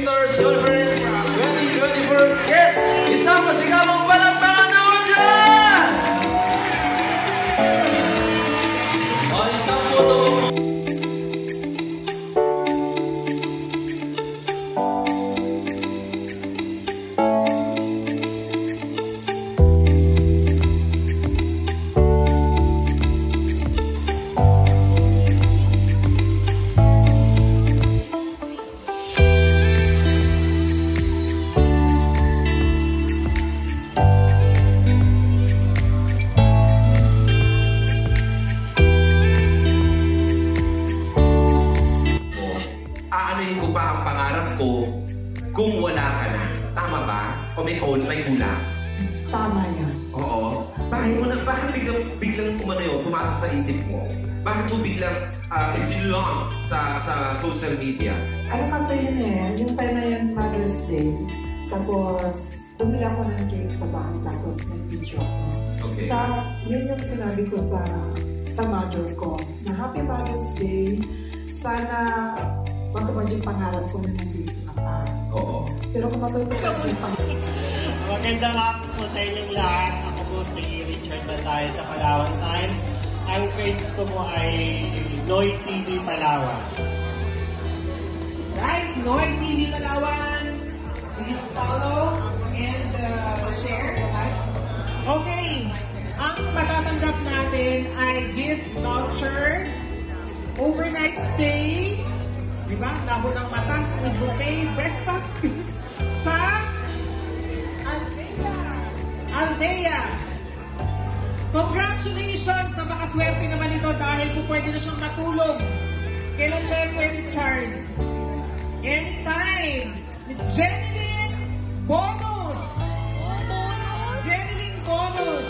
Victor's Conference 2024. Yes! Isang masigabong palakpakan naman dyan! O, isang photo. Aaminin ko pa ang pangarap ko kung wala ka na. Tama ba? O may kulang? Tama yan. Oo. Bakit biglang umano yun, pumasok sa isip mo? Bakit mo biglang i-belong sa social media? Ano kasi yun yung time na yun, Mother's Day. Tapos, bumili ako ng cake sa bahay, tapos nag-video ako. Okay. Tapos, yun yung sinabi ko sa mother ko, na Happy Mother's Day. Sana matupad yung pangarap ko na nandito na pa. Oo. Pero kung matutupad yung pangarap. Magandang hapon po sa inyong lahat. Ako po si Richard Batay sa Palawan Times. Ang page ko mo ay Noy TV Palawan. Right, Noy TV Palawan. Please follow and share. Right? Okay. Ang matatanggap natin ay gift voucher, overnight stay, diba? Labo ng mata, with buffet breakfast sa Aldea. Congratulations! Napakaswerte naman ito dahil po pwede na siyang matulog. Kailan ba pwede charge? Anytime! Miss Jeneline Bonus! Jeneline Bonus!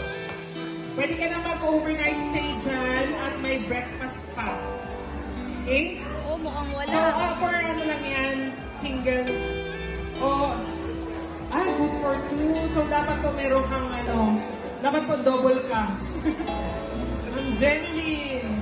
Pwede ka na mag-overnight stay dyan at may breakfast pa. Okay? Oo, mukhang wala. So, for ano lang yan, single. Good for two. So, dapat po meron kang dapat po double ka. Ang Jeneline.